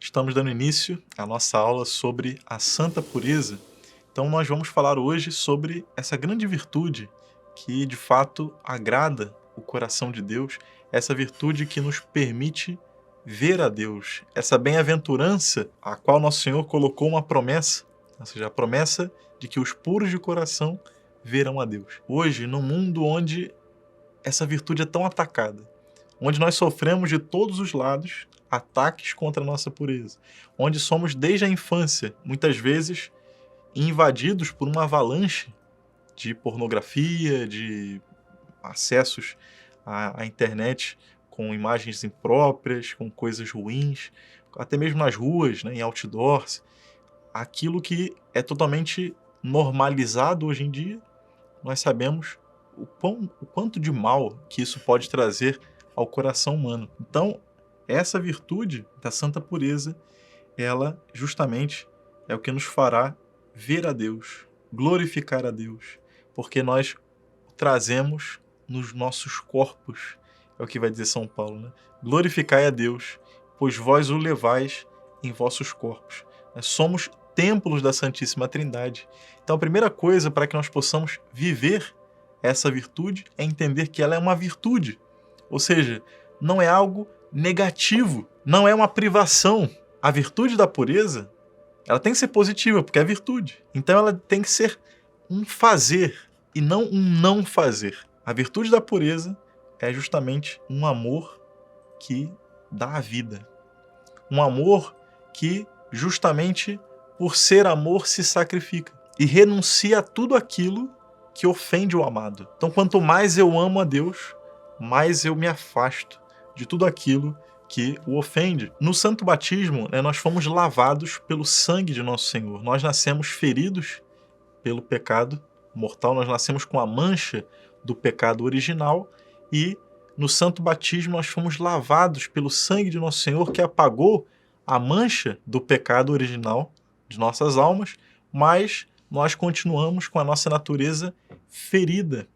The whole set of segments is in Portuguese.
Estamos dando início à nossa aula sobre a santa pureza. Então nós vamos falar hoje sobre essa grande virtude que de fato agrada o coração de Deus, essa virtude que nos permite ver a Deus, essa bem-aventurança a qual nosso Senhor colocou uma promessa, ou seja, a promessa de que os puros de coração verão a Deus. Hoje, num mundo onde essa virtude é tão atacada, onde nós sofremos de todos os lados ataques contra a nossa pureza, onde somos desde a infância, muitas vezes, invadidos por uma avalanche de pornografia, de acessos à internet com imagens impróprias, com coisas ruins, até mesmo nas ruas, né, em outdoors, aquilo que é totalmente normalizado hoje em dia, nós sabemos o quanto de mal que isso pode trazer ao coração humano. Então, essa virtude da santa pureza, ela justamente é o que nos fará ver a Deus, glorificar a Deus, porque nós o trazemos nos nossos corpos, é o que vai dizer São Paulo, né? Glorificai a Deus, pois vós o levais em vossos corpos. Nós somos templos da Santíssima Trindade. Então, a primeira coisa para que nós possamos viver essa virtude é entender que ela é uma virtude, ou seja, não é algo negativo, não é uma privação. A virtude da pureza, ela tem que ser positiva, porque é virtude. Então ela tem que ser um fazer e não um não fazer. A virtude da pureza é justamente um amor que dá a vida. Um amor que, justamente por ser amor, se sacrifica e renuncia a tudo aquilo que ofende o amado. Então, quanto mais eu amo a Deus, mais eu me afasto de tudo aquilo que o ofende. No santo batismo, nós fomos lavados pelo sangue de nosso Senhor. Nós nascemos feridos pelo pecado mortal, nós nascemos com a mancha do pecado original e no santo batismo nós fomos lavados pelo sangue de nosso Senhor que apagou a mancha do pecado original de nossas almas, mas nós continuamos com a nossa natureza ferida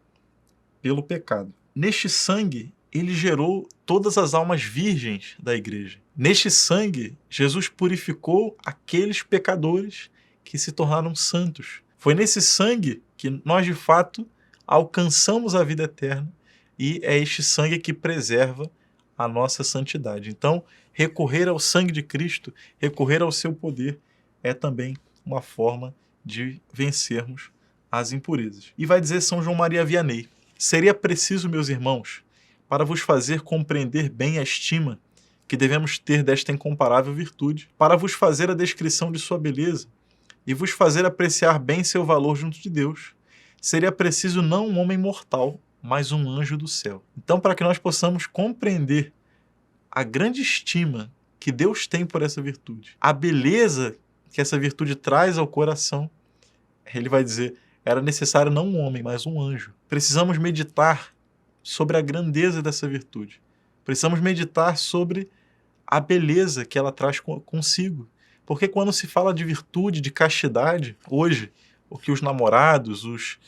pelo pecado. Neste sangue, ele gerou todas as almas virgens da igreja. Neste sangue, Jesus purificou aqueles pecadores que se tornaram santos. Foi nesse sangue que nós, de fato, alcançamos a vida eterna e é este sangue que preserva a nossa santidade. Então, recorrer ao sangue de Cristo, recorrer ao seu poder, é também uma forma de vencermos as impurezas. E vai dizer São João Maria Vianney: seria preciso, meus irmãos, para vos fazer compreender bem a estima que devemos ter desta incomparável virtude, para vos fazer a descrição de sua beleza e vos fazer apreciar bem seu valor junto de Deus, seria preciso não um homem mortal, mas um anjo do céu. Então, para que nós possamos compreender a grande estima que Deus tem por essa virtude, a beleza que essa virtude traz ao coração, ele vai dizer: era necessário não um homem, mas um anjo. Precisamos meditar sobre a grandeza dessa virtude. Precisamos meditar sobre a beleza que ela traz consigo. Porque quando se fala de virtude, de castidade, hoje, o que os namorados, os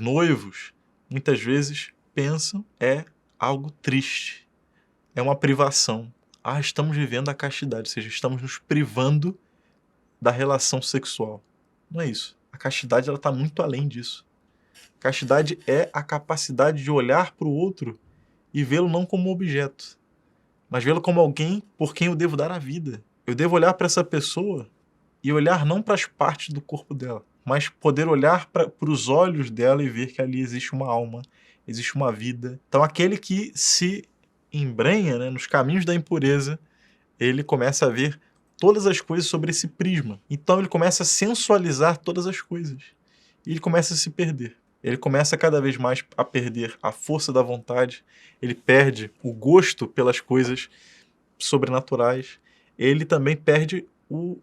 noivos, muitas vezes pensam é algo triste. É uma privação. Estamos vivendo a castidade, ou seja, estamos nos privando da relação sexual. Não é isso. A castidade está muito além disso. Castidade é a capacidade de olhar para o outro e vê-lo não como objeto, mas vê-lo como alguém por quem eu devo dar a vida. Eu devo olhar para essa pessoa e olhar não para as partes do corpo dela, mas poder olhar para os olhos dela e ver que ali existe uma alma, existe uma vida. Então, aquele que se embrenha, né, nos caminhos da impureza, ele começa a ver todas as coisas sobre esse prisma. Então ele começa a sensualizar todas as coisas. E ele começa a se perder. Ele começa cada vez mais a perder a força da vontade, ele perde o gosto pelas coisas sobrenaturais, ele também perde o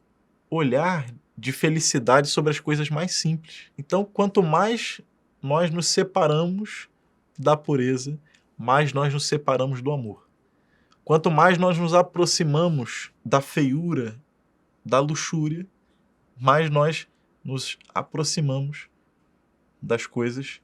olhar de felicidade sobre as coisas mais simples. Então, quanto mais nós nos separamos da pureza, mais nós nos separamos do amor. Quanto mais nós nos aproximamos da feiura, da luxúria, mais nós nos aproximamos das coisas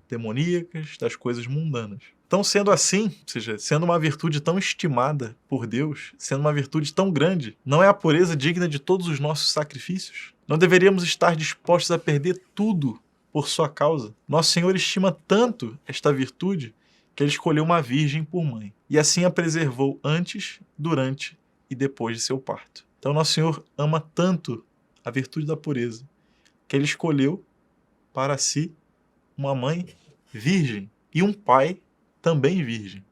demoníacas, das coisas mundanas. Então, sendo assim, ou seja, sendo uma virtude tão estimada por Deus, sendo uma virtude tão grande, não é a pureza digna de todos os nossos sacrifícios? Não deveríamos estar dispostos a perder tudo por sua causa? Nosso Senhor estima tanto esta virtude que ele escolheu uma virgem por mãe, e assim a preservou antes, durante e depois de seu parto. Então, Nosso Senhor ama tanto a virtude da pureza, que ele escolheu para si uma mãe virgem e um pai também virgem.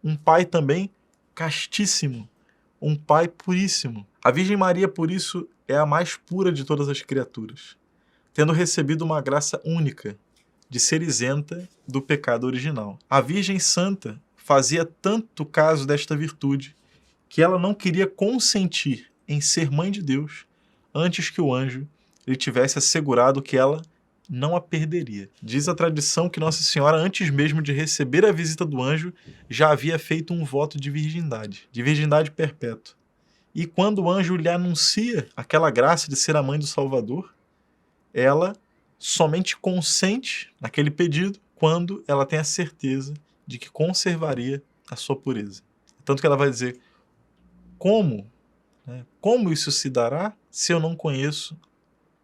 Um pai também castíssimo, um pai puríssimo. A Virgem Maria, por isso, é a mais pura de todas as criaturas, tendo recebido uma graça única de ser isenta do pecado original. A Virgem Santa fazia tanto caso desta virtude que ela não queria consentir em ser mãe de Deus antes que o anjo lhe tivesse assegurado que ela não a perderia. Diz a tradição que Nossa Senhora, antes mesmo de receber a visita do anjo, já havia feito um voto de virgindade perpétua. E quando o anjo lhe anuncia aquela graça de ser a mãe do Salvador, ela somente consente naquele pedido quando ela tem a certeza de que conservaria a sua pureza. Tanto que ela vai dizer, como isso se dará se eu não conheço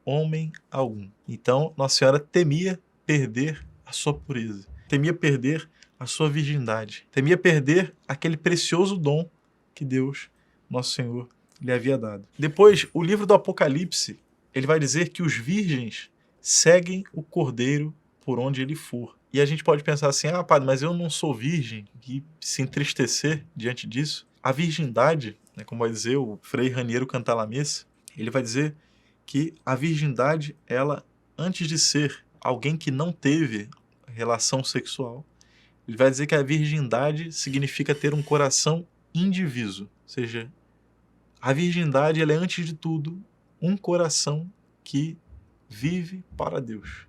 homem algum? Então, Nossa Senhora temia perder a sua pureza, temia perder a sua virgindade, temia perder aquele precioso dom que Deus, Nosso Senhor, lhe havia dado. Depois, o livro do Apocalipse, ele vai dizer que os virgens seguem o Cordeiro por onde ele for. E a gente pode pensar assim, padre, mas eu não sou virgem, e se entristecer diante disso. A virgindade, como vai dizer o Frei Raniero Cantalamessa, ele vai dizer que a virgindade, ela, antes de ser alguém que não teve relação sexual, ele vai dizer que a virgindade significa ter um coração indiviso. Ou seja, a virgindade, ela é, antes de tudo, um coração que vive para Deus.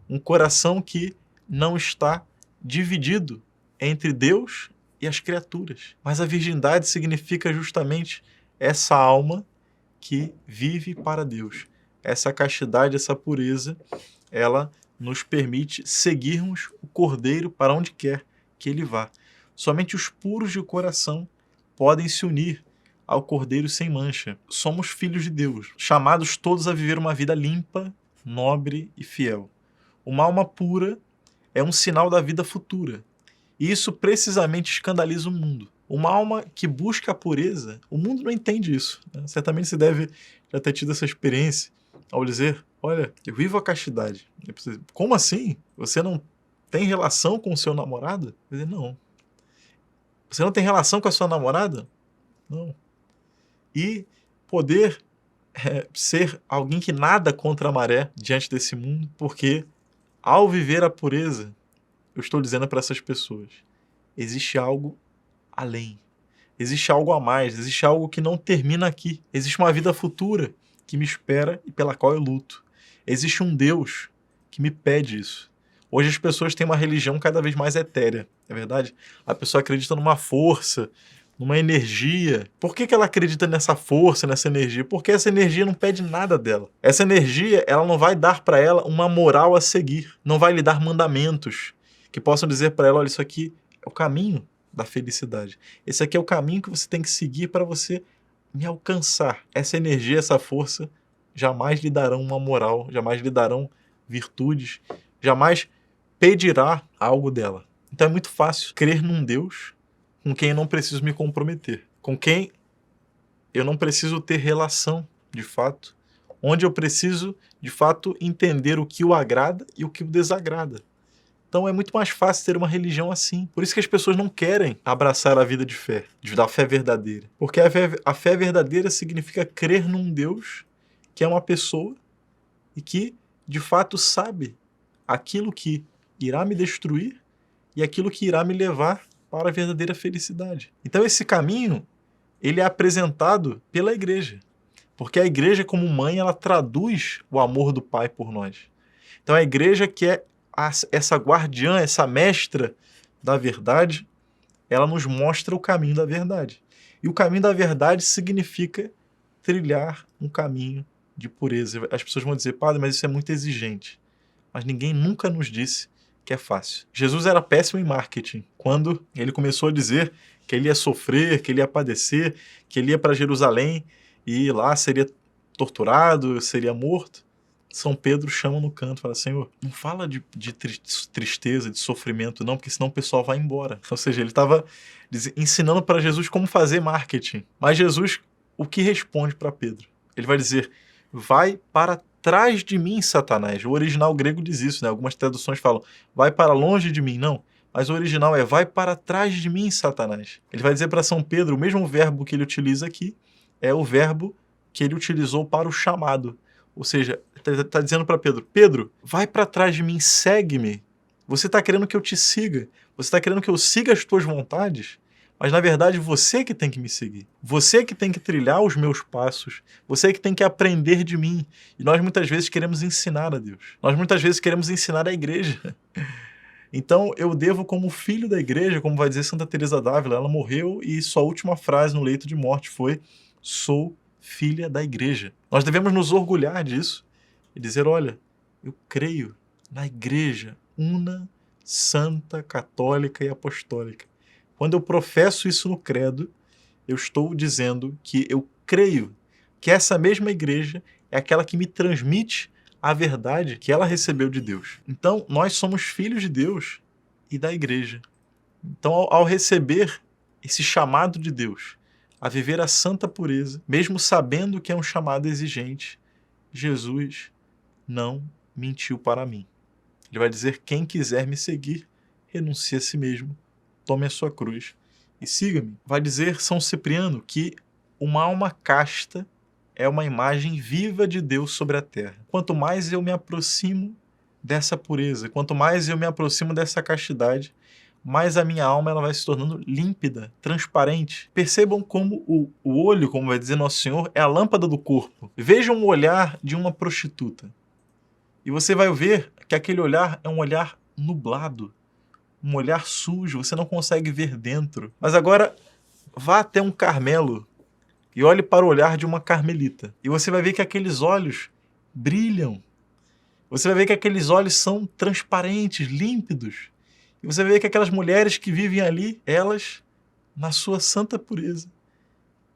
Um coração que não está dividido entre Deus e as criaturas. Mas a virgindade significa justamente essa alma que vive para Deus. Essa castidade, essa pureza, ela nos permite seguirmos o Cordeiro para onde quer que ele vá. Somente os puros de coração podem se unir ao Cordeiro sem mancha. Somos filhos de Deus, chamados todos a viver uma vida limpa, nobre e fiel. Uma alma pura é um sinal da vida futura. E isso precisamente escandaliza o mundo. Uma alma que busca a pureza, o mundo não entende isso. Certamente você deve já ter tido essa experiência ao dizer, olha, eu vivo a castidade. Como assim? Você não tem relação com o seu namorado? Eu dizer, não. Você não tem relação com a sua namorada? Não. E poder ser alguém que nada contra a maré diante desse mundo, porque ao viver a pureza, eu estou dizendo para essas pessoas, existe algo além, existe algo a mais, existe algo que não termina aqui, existe uma vida futura que me espera e pela qual eu luto. Existe um Deus que me pede isso. Hoje as pessoas têm uma religião cada vez mais etérea, é verdade? A pessoa acredita numa força, numa energia. Por que ela acredita nessa força, nessa energia? Porque essa energia não pede nada dela. Essa energia, ela não vai dar para ela uma moral a seguir, não vai lhe dar mandamentos que possam dizer para ela, olha, isso aqui é o caminho da felicidade. Esse aqui é o caminho que você tem que seguir para você me alcançar. Essa energia, essa força, jamais lhe darão uma moral, jamais lhe darão virtudes, jamais pedirá algo dela. Então é muito fácil crer num Deus com quem eu não preciso me comprometer, com quem eu não preciso ter relação, de fato, onde eu preciso, de fato, entender o que o agrada e o que o desagrada. Então é muito mais fácil ter uma religião assim. Por isso que as pessoas não querem abraçar a vida de fé, da fé verdadeira. Porque a fé verdadeira significa crer num Deus que é uma pessoa e que, de fato, sabe aquilo que irá me destruir e aquilo que irá me levar para a verdadeira felicidade. Então esse caminho, ele é apresentado pela igreja. Porque a igreja, como mãe, ela traduz o amor do Pai por nós. Então a igreja, que é essa guardiã, essa mestra da verdade, ela nos mostra o caminho da verdade. E o caminho da verdade significa trilhar um caminho de pureza. As pessoas vão dizer, padre, mas isso é muito exigente. Mas ninguém nunca nos disse que é fácil. Jesus era péssimo em marketing. Quando ele começou a dizer que ele ia sofrer, que ele ia padecer, que ele ia para Jerusalém e lá seria torturado, seria morto, São Pedro chama no canto e fala: Senhor, não fala de tristeza, de sofrimento não, porque senão o pessoal vai embora. Ou seja, ele estava ensinando para Jesus como fazer marketing. Mas Jesus, o que responde para Pedro? Ele vai dizer: vai para trás de mim, Satanás. O original grego diz isso, né? Algumas traduções falam: vai para longe de mim. Não. Mas o original é: vai para trás de mim, Satanás. Ele vai dizer para São Pedro, o mesmo verbo que ele utiliza aqui é o verbo que ele utilizou para o chamado. Ou seja, está dizendo para Pedro: Pedro, vai para trás de mim, segue-me. Você está querendo que eu te siga. Você está querendo que eu siga as tuas vontades. Mas, na verdade, você que tem que me seguir. Você que tem que trilhar os meus passos. Você que tem que aprender de mim. E nós, muitas vezes, queremos ensinar a Deus. Nós, muitas vezes, queremos ensinar a igreja. Então, eu devo, como filho da igreja, como vai dizer Santa Teresa d'Ávila, ela morreu e sua última frase no leito de morte foi: sou filha da igreja. Nós devemos nos orgulhar disso e dizer: olha, eu creio na igreja una, santa, católica e apostólica. Quando eu professo isso no credo, eu estou dizendo que eu creio que essa mesma igreja é aquela que me transmite a verdade que ela recebeu de Deus. Então, nós somos filhos de Deus e da igreja. Então, ao receber esse chamado de Deus a viver a santa pureza, mesmo sabendo que é um chamado exigente, Jesus não mentiu para mim. Ele vai dizer: quem quiser me seguir, renuncie a si mesmo, tome a sua cruz e siga-me. Vai dizer São Cipriano que uma alma casta é uma imagem viva de Deus sobre a terra. Quanto mais eu me aproximo dessa pureza, quanto mais eu me aproximo dessa castidade, mais a minha alma ela vai se tornando límpida, transparente. Percebam como o olho, como vai dizer Nosso Senhor, é a lâmpada do corpo. Vejam o olhar de uma prostituta. E você vai ver que aquele olhar é um olhar nublado, um olhar sujo, você não consegue ver dentro. Mas agora, vá até um Carmelo e olhe para o olhar de uma carmelita. E você vai ver que aqueles olhos brilham. Você vai ver que aqueles olhos são transparentes, límpidos. E você vai ver que aquelas mulheres que vivem ali, elas, na sua santa pureza,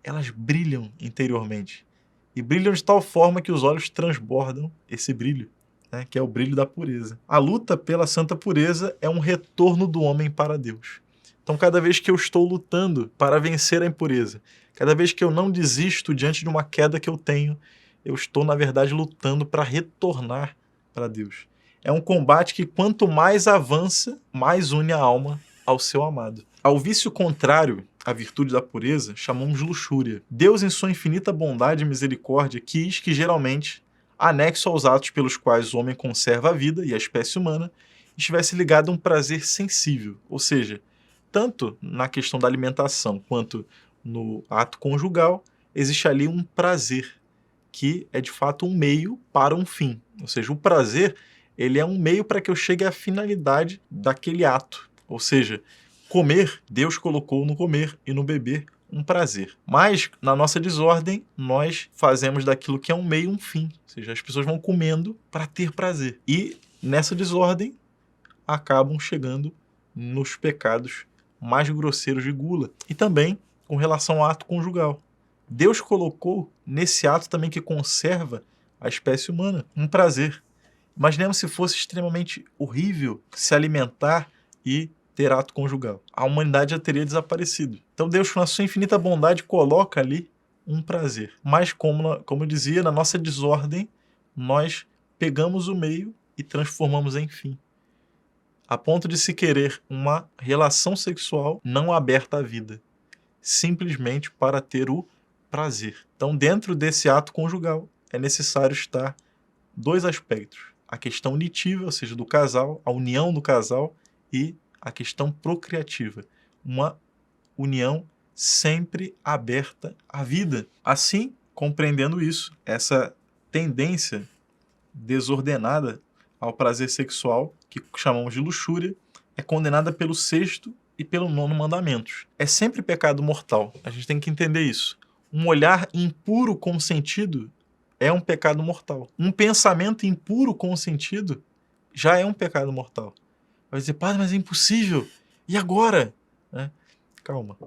elas brilham interiormente. E brilham de tal forma que os olhos transbordam esse brilho, né, que é o brilho da pureza. A luta pela santa pureza é um retorno do homem para Deus. Então, cada vez que eu estou lutando para vencer a impureza, cada vez que eu não desisto diante de uma queda que eu tenho, eu estou, na verdade, lutando para retornar para Deus. É um combate que, quanto mais avança, mais une a alma ao seu amado. Ao vício contrário à virtude da pureza, chamamos luxúria. Deus, em sua infinita bondade e misericórdia, quis que, geralmente, anexo aos atos pelos quais o homem conserva a vida e a espécie humana, estivesse ligado a um prazer sensível, ou seja, tanto na questão da alimentação quanto no ato conjugal, existe ali um prazer, que é de fato um meio para um fim. Ou seja, o prazer ele é um meio para que eu chegue à finalidade daquele ato. Ou seja, comer, Deus colocou no comer e no beber um prazer. Mas, na nossa desordem, nós fazemos daquilo que é um meio um fim. Ou seja, as pessoas vão comendo para ter prazer. E, nessa desordem, acabam chegando nos pecados mais grosseiros de gula. E também com relação ao ato conjugal. Deus colocou nesse ato também que conserva a espécie humana um prazer. Imaginemos se fosse extremamente horrível se alimentar e ter ato conjugal. A humanidade já teria desaparecido. Então Deus, com a sua infinita bondade, coloca ali um prazer. Mas, como eu dizia, na nossa desordem, nós pegamos o meio e transformamos em fim. A ponto de se querer uma relação sexual não aberta à vida, simplesmente para ter o prazer. Então, dentro desse ato conjugal, é necessário estar dois aspectos. A questão unitiva, ou seja, do casal, a união do casal, e a questão procriativa. Uma união sempre aberta à vida. Assim, compreendendo isso, essa tendência desordenada ao prazer sexual, que chamamos de luxúria, é condenada pelo sexto e pelo nono mandamentos. É sempre pecado mortal. A gente tem que entender isso. Um olhar impuro consentido é um pecado mortal. Um pensamento impuro consentido já é um pecado mortal. Vai dizer, padre, mas é impossível. E agora? Né? Calma.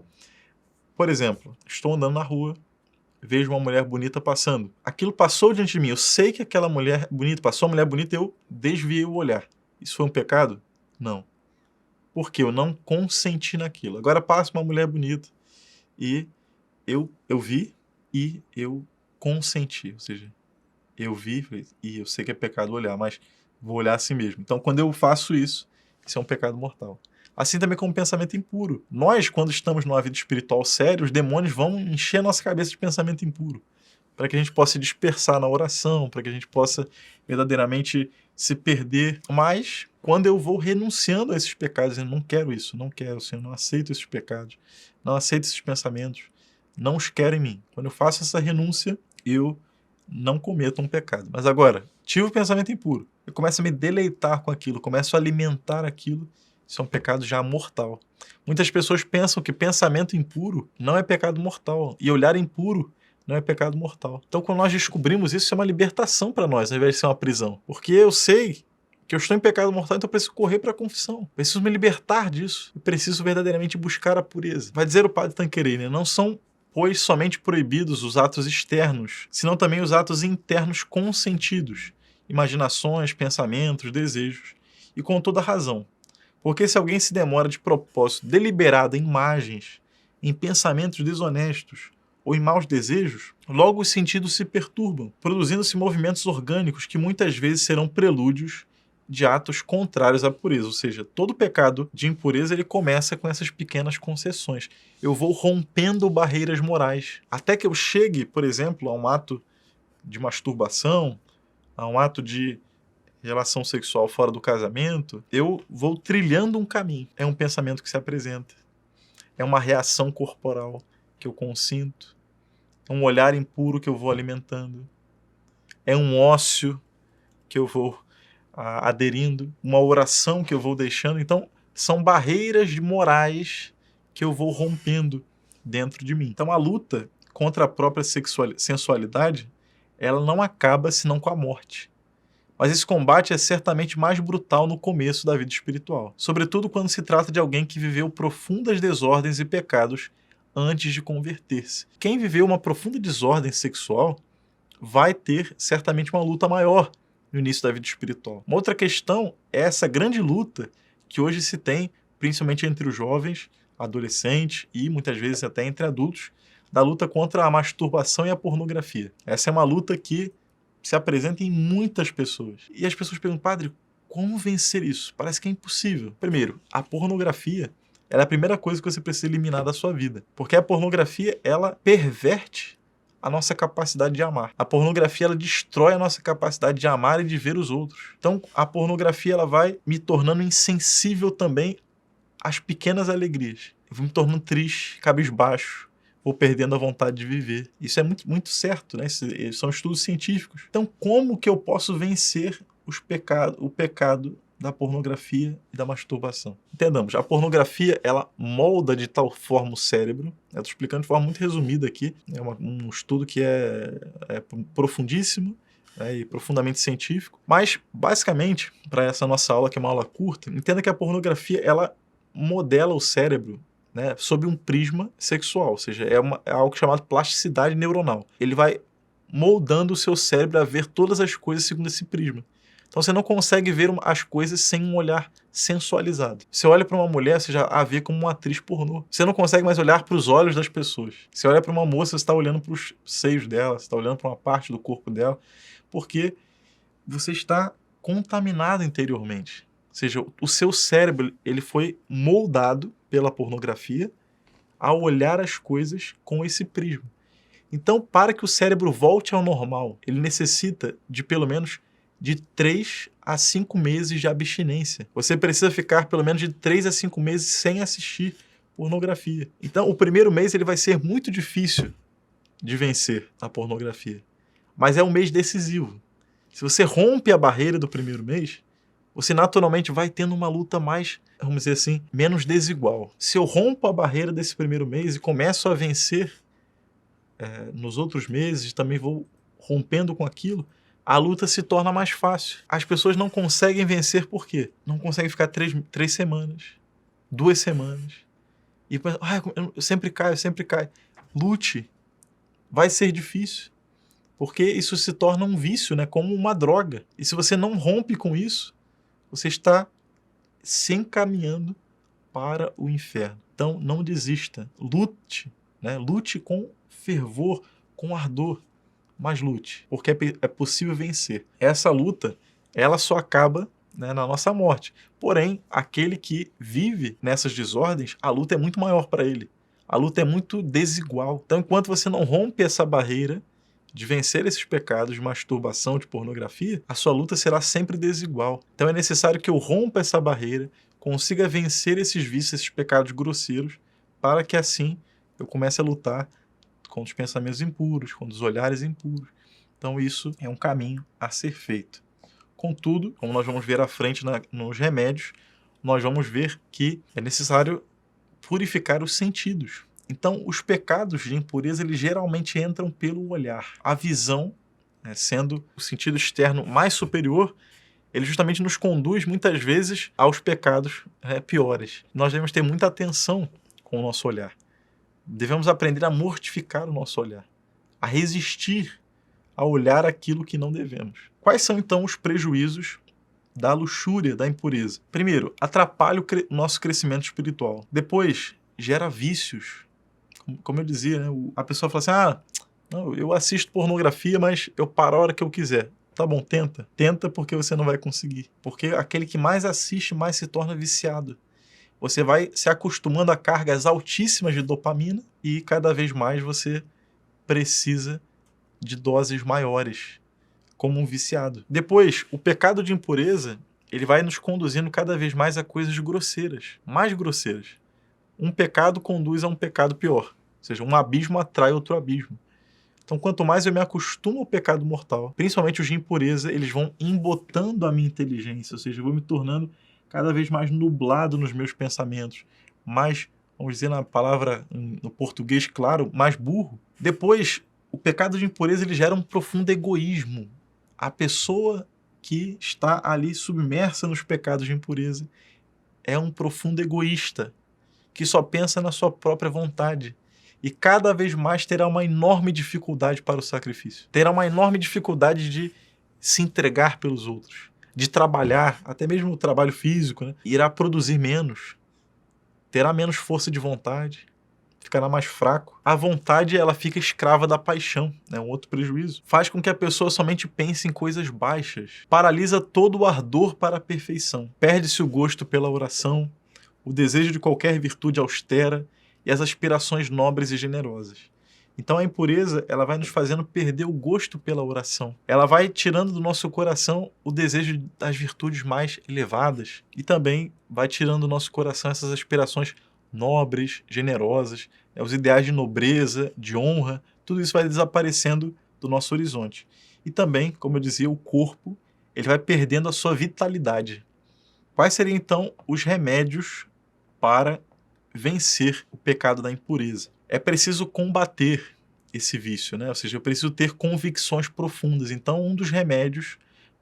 Por exemplo, estou andando na rua, vejo uma mulher bonita passando. Aquilo passou diante de mim. Eu sei que aquela mulher bonita, passou uma mulher bonita, eu desviei o olhar. Isso foi um pecado? Não. Porque eu não consenti naquilo. Agora passa uma mulher bonita e eu vi e eu consenti. Ou seja, eu vi e eu sei que é pecado olhar, mas vou olhar assim mesmo. Então, quando eu faço isso, isso é um pecado mortal. Assim também como pensamento impuro. Nós, quando estamos numa vida espiritual séria, os demônios vão encher a nossa cabeça de pensamento impuro, para que a gente possa se dispersar na oração, para que a gente possa verdadeiramente se perder. Mas, quando eu vou renunciando a esses pecados, eu não quero isso, não quero, Senhor, não aceito esses pecados, não aceito esses pensamentos, não os quero em mim. Quando eu faço essa renúncia, eu não cometo um pecado. Mas agora, tive o pensamento impuro, eu começo a me deleitar com aquilo, começo a alimentar aquilo, isso é um pecado já mortal. Muitas pessoas pensam que pensamento impuro não é pecado mortal, e olhar impuro não é pecado mortal. Então, quando nós descobrimos isso, é uma libertação para nós, ao invés de ser uma prisão. Porque eu sei que eu estou em pecado mortal, então eu preciso correr para a confissão. Preciso me libertar disso. Eu preciso verdadeiramente buscar a pureza. Vai dizer o padre Tanqueray, né? Não são, pois, somente proibidos os atos externos, senão também os atos internos consentidos, imaginações, pensamentos, desejos, e com toda razão. Porque se alguém se demora de propósito deliberado em imagens, em pensamentos desonestos ou em maus desejos, logo os sentidos se perturbam, produzindo-se movimentos orgânicos que muitas vezes serão prelúdios de atos contrários à pureza. Ou seja, todo pecado de impureza ele começa com essas pequenas concessões. Eu vou rompendo barreiras morais, até que eu chegue, por exemplo, a um ato de masturbação, a um ato de relação sexual fora do casamento, eu vou trilhando um caminho. É um pensamento que se apresenta. É uma reação corporal que eu consinto. É um olhar impuro que eu vou alimentando. É um ócio que eu vou aderindo. Uma oração que eu vou deixando. Então, são barreiras morais que eu vou rompendo dentro de mim. Então, a luta contra a própria sensualidade, ela não acaba senão com a morte. Mas esse combate é certamente mais brutal no começo da vida espiritual, sobretudo quando se trata de alguém que viveu profundas desordens e pecados antes de converter-se. Quem viveu uma profunda desordem sexual vai ter certamente uma luta maior no início da vida espiritual. Uma outra questão é essa grande luta que hoje se tem, principalmente entre os jovens, adolescentes e muitas vezes até entre adultos, da luta contra a masturbação e a pornografia. Essa é uma luta que se apresenta em muitas pessoas. E as pessoas perguntam, padre, como vencer isso? Parece que é impossível. Primeiro, a pornografia ela é a primeira coisa que você precisa eliminar da sua vida. Porque a pornografia, ela perverte a nossa capacidade de amar. A pornografia, ela destrói a nossa capacidade de amar e de ver os outros. Então, a pornografia, ela vai me tornando insensível também às pequenas alegrias. Eu vou me tornando triste, cabisbaixo, vou perdendo a vontade de viver. Isso é muito, muito certo, né? São estudos científicos. Então, como que eu posso vencer o pecado da pornografia e da masturbação? Entendamos, a pornografia, ela molda de tal forma o cérebro, eu estou explicando de forma muito resumida aqui, é um estudo que é profundíssimo, e profundamente científico, mas, basicamente, para essa nossa aula, que é uma aula curta, entenda que a pornografia, ela modela o cérebro, né, sob um prisma sexual, ou seja, é algo chamado plasticidade neuronal. Ele vai moldando o seu cérebro a ver todas as coisas segundo esse prisma. Então você não consegue ver as coisas sem um olhar sensualizado. Você olha para uma mulher, você já a vê como uma atriz pornô. Você não consegue mais olhar para os olhos das pessoas. Você olha para uma moça, você está olhando para os seios dela, você está olhando para uma parte do corpo dela, porque você está contaminado interiormente. Ou seja, o seu cérebro ele foi moldado pela pornografia ao olhar as coisas com esse prisma. Então, para que o cérebro volte ao normal, ele necessita de pelo menos de 3 a 5 meses de abstinência. Você precisa ficar pelo menos de 3 a 5 meses sem assistir pornografia. Então, o primeiro mês ele vai ser muito difícil de vencer a pornografia. Mas é um mês decisivo. Se você rompe a barreira do primeiro mês, você naturalmente vai tendo uma luta mais, vamos dizer assim, menos desigual. Se eu rompo a barreira desse primeiro mês e começo a vencer nos outros meses, também vou rompendo com aquilo, a luta se torna mais fácil. As pessoas não conseguem vencer por quê? Não conseguem ficar 3 semanas, 2 semanas. E eu sempre caio, sempre caio. Lute. Vai ser difícil. Porque isso se torna um vício, né? Como uma droga. E se você não rompe com isso, você está se encaminhando para o inferno. Então, não desista. Lute, né? Lute com fervor, com ardor. Mas lute, porque é possível vencer. Essa luta, ela só acaba, né, na nossa morte. Porém, aquele que vive nessas desordens, a luta é muito maior para ele. A luta é muito desigual. Então, enquanto você não rompe essa barreira de vencer esses pecados de masturbação, de pornografia, a sua luta será sempre desigual. Então é necessário que eu rompa essa barreira, consiga vencer esses vícios, esses pecados grosseiros, para que assim eu comece a lutar com os pensamentos impuros, com os olhares impuros. Então isso é um caminho a ser feito. Contudo, como nós vamos ver à frente nos remédios, nós vamos ver que é necessário purificar os sentidos. Então, os pecados de impureza, eles geralmente entram pelo olhar. A visão, né, sendo o sentido externo mais superior, ele justamente nos conduz, muitas vezes, aos pecados piores. Nós devemos ter muita atenção com o nosso olhar. Devemos aprender a mortificar o nosso olhar, a resistir a olhar aquilo que não devemos. Quais são, então, os prejuízos da luxúria, da impureza? Primeiro, atrapalha o nosso crescimento espiritual. Depois, gera vícios. Como eu dizia, né? A pessoa fala assim, não, eu assisto pornografia, mas eu paro a hora que eu quiser. Tá bom, tenta. Tenta porque você não vai conseguir. Porque aquele que mais assiste, mais se torna viciado. Você vai se acostumando a cargas altíssimas de dopamina e cada vez mais você precisa de doses maiores, como um viciado. Depois, o pecado de impureza, ele vai nos conduzindo cada vez mais a coisas grosseiras, mais grosseiras. Um pecado conduz a um pecado pior. Ou seja, um abismo atrai outro abismo. Então, quanto mais eu me acostumo ao pecado mortal, principalmente os de impureza, eles vão embotando a minha inteligência, ou seja, eu vou me tornando cada vez mais nublado nos meus pensamentos, mais, vamos dizer na palavra, no português claro, mais burro. Depois, o pecado de impureza ele gera um profundo egoísmo. A pessoa que está ali submersa nos pecados de impureza é um profundo egoísta, que só pensa na sua própria vontade. E cada vez mais terá uma enorme dificuldade para o sacrifício. Terá uma enorme dificuldade de se entregar pelos outros, de trabalhar, até mesmo o trabalho físico, né? Irá produzir menos, terá menos força de vontade, ficará mais fraco. A vontade, ela fica escrava da paixão, né? Um outro prejuízo. Faz com que a pessoa somente pense em coisas baixas. Paralisa todo o ardor para a perfeição. Perde-se o gosto pela oração, o desejo de qualquer virtude austera e as aspirações nobres e generosas. Então a impureza, ela vai nos fazendo perder o gosto pela oração. Ela vai tirando do nosso coração o desejo das virtudes mais elevadas e também vai tirando do nosso coração essas aspirações nobres, generosas, os ideais de nobreza, de honra, tudo isso vai desaparecendo do nosso horizonte. E também, como eu dizia, o corpo, ele vai perdendo a sua vitalidade. Quais seriam então os remédios para vencer o pecado da impureza? É preciso combater esse vício, né? Ou seja, eu preciso ter convicções profundas. Então, um dos remédios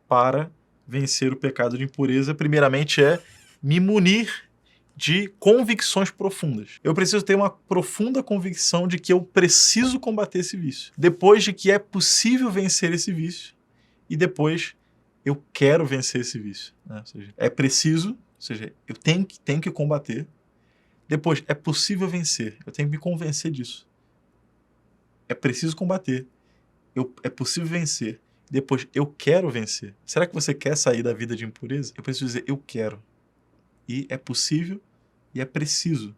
para vencer o pecado de impureza, primeiramente, é me munir de convicções profundas. Eu preciso ter uma profunda convicção de que eu preciso combater esse vício. Depois de que é possível vencer esse vício. E depois, eu quero vencer esse vício, né? Ou seja, é preciso, ou seja, eu tenho que combater. Depois, é possível vencer. Eu tenho que me convencer disso. É preciso combater. É possível vencer. Depois, eu quero vencer. Será que você quer sair da vida de impureza? Eu preciso dizer, eu quero. E é possível e é preciso.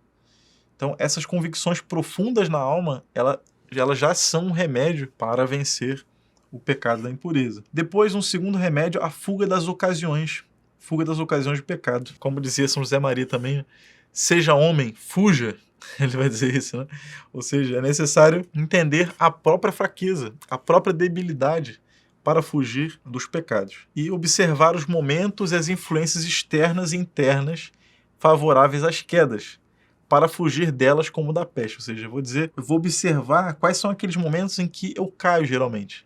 Então, essas convicções profundas na alma, elas já são um remédio para vencer o pecado da impureza. Depois, um segundo remédio, a fuga das ocasiões. Fuga das ocasiões de pecado. Como dizia São José Maria também, seja homem, fuja. Ele vai dizer isso, né? Ou seja, é necessário entender a própria fraqueza, a própria debilidade para fugir dos pecados. E observar os momentos e as influências externas e internas favoráveis às quedas, para fugir delas como da peste. Ou seja, eu vou observar quais são aqueles momentos em que eu caio geralmente.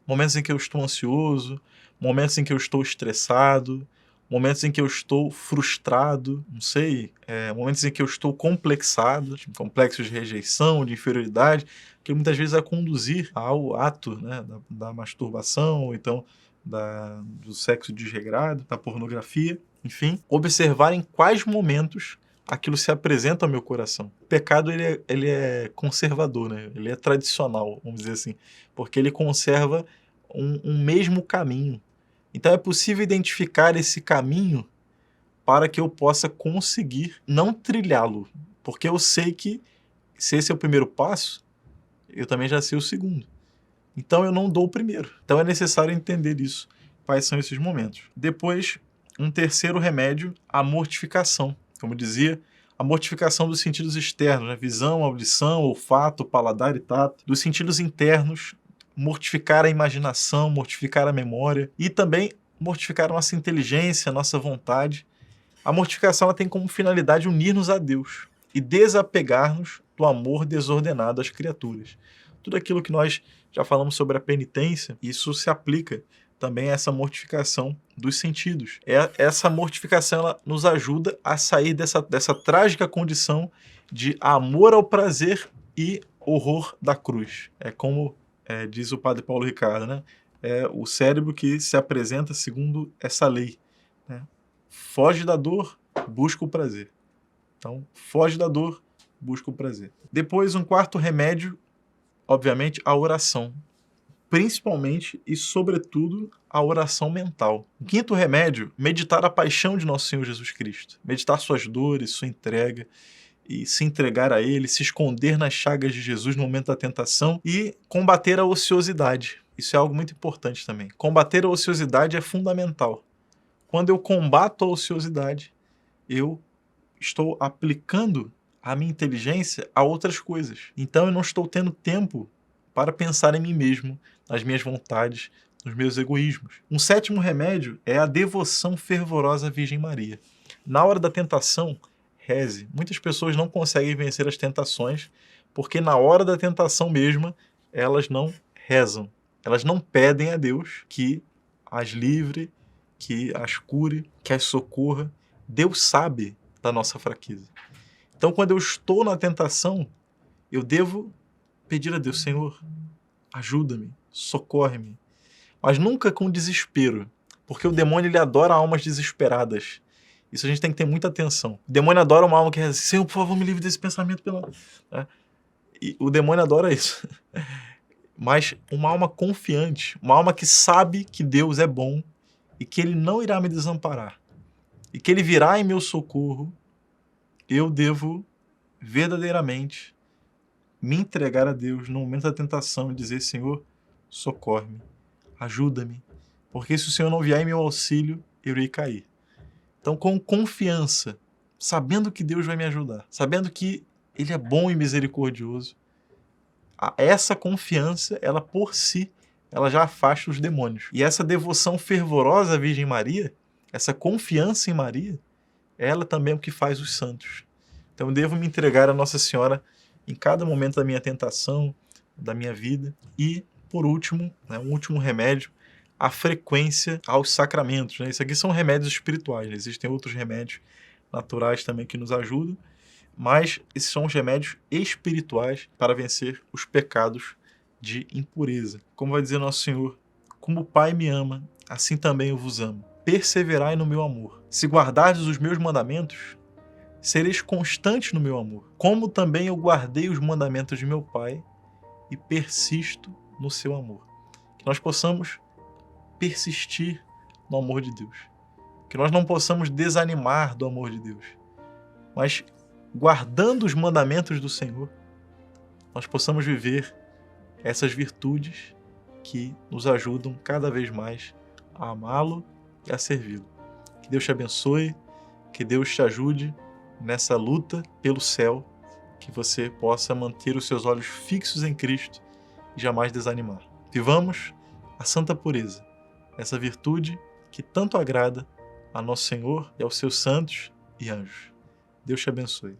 momentos em que eu estou ansioso, momentos em que eu estou estressado, momentos em que eu estou frustrado, não sei, momentos em que eu estou complexado, tipo, complexo de rejeição, de inferioridade, que muitas vezes vai conduzir ao ato, né, da masturbação, ou então do sexo desregrado, da pornografia, enfim. Observar em quais momentos aquilo se apresenta ao meu coração. O pecado, ele é conservador, né? Ele é tradicional, vamos dizer assim, porque ele conserva um mesmo caminho. Então é possível identificar esse caminho para que eu possa conseguir não trilhá-lo, porque eu sei que se esse é o primeiro passo, eu também já sei o segundo. Então eu não dou o primeiro. Então é necessário entender isso, quais são esses momentos. Depois, um terceiro remédio, a mortificação. Como dizia, a mortificação dos sentidos externos, né? Visão, audição, olfato, paladar e tato. Dos sentidos internos, mortificar a imaginação, mortificar a memória e também mortificar a nossa inteligência, a nossa vontade. A mortificação ela tem como finalidade unir-nos a Deus e desapegar-nos do amor desordenado às criaturas. Tudo aquilo que nós já falamos sobre a penitência, isso se aplica também a essa mortificação dos sentidos. Essa mortificação ela nos ajuda a sair dessa trágica condição de amor ao prazer e horror da cruz. É como diz o padre Paulo Ricardo, né? É o cérebro que se apresenta segundo essa lei, né? Foge da dor, busca o prazer. Então, foge da dor, busca o prazer. Depois, um quarto remédio, obviamente, a oração. Principalmente e, sobretudo, a oração mental. O quinto remédio, meditar a paixão de nosso Senhor Jesus Cristo. Meditar suas dores, sua entrega, e se entregar a Ele, se esconder nas chagas de Jesus no momento da tentação e combater a ociosidade. Isso é algo muito importante também. Combater a ociosidade é fundamental. Quando eu combato a ociosidade, eu estou aplicando a minha inteligência a outras coisas. Então eu não estou tendo tempo para pensar em mim mesmo, nas minhas vontades, nos meus egoísmos. Um sétimo remédio é a devoção fervorosa à Virgem Maria. Na hora da tentação, reze. Muitas pessoas não conseguem vencer as tentações porque na hora da tentação mesma, elas não rezam. Elas não pedem a Deus que as livre, que as cure, que as socorra. Deus sabe da nossa fraqueza. Então, quando eu estou na tentação, eu devo pedir a Deus, Senhor, ajuda-me, socorre-me. Mas nunca com desespero, porque o demônio ele adora almas desesperadas. Isso a gente tem que ter muita atenção. O demônio adora uma alma que diz, Senhor, por favor, me livre desse pensamento. E o demônio adora isso. Mas uma alma confiante, uma alma que sabe que Deus é bom e que Ele não irá me desamparar e que Ele virá em meu socorro, eu devo verdadeiramente me entregar a Deus no momento da tentação e dizer, Senhor, socorre-me, ajuda-me, porque se o Senhor não vier em meu auxílio, eu irei cair. Então, com confiança, sabendo que Deus vai me ajudar, sabendo que Ele é bom e misericordioso, essa confiança, ela por si, ela já afasta os demônios. E essa devoção fervorosa à Virgem Maria, essa confiança em Maria, ela também é o que faz os santos. Então eu devo me entregar a Nossa Senhora em cada momento da minha tentação, da minha vida. E, por último, né, um último remédio, a frequência aos sacramentos. Né? Isso aqui são remédios espirituais, né? Existem outros remédios naturais também que nos ajudam, mas esses são os remédios espirituais para vencer os pecados de impureza. Como vai dizer Nosso Senhor, como o Pai me ama, assim também eu vos amo. Perseverai no meu amor. Se guardardes os meus mandamentos, sereis constantes no meu amor. Como também eu guardei os mandamentos de meu Pai e persisto no seu amor. Que nós possamos persistir no amor de Deus. Que nós não possamos desanimar do amor de Deus. Mas, guardando os mandamentos do Senhor, nós possamos viver essas virtudes que nos ajudam cada vez mais a amá-lo e a servi-lo. Que Deus te abençoe, que Deus te ajude nessa luta pelo céu, que você possa manter os seus olhos fixos em Cristo e jamais desanimar. Vivamos a santa pureza, essa virtude que tanto agrada a Nosso Senhor e aos seus santos e anjos. Deus te abençoe.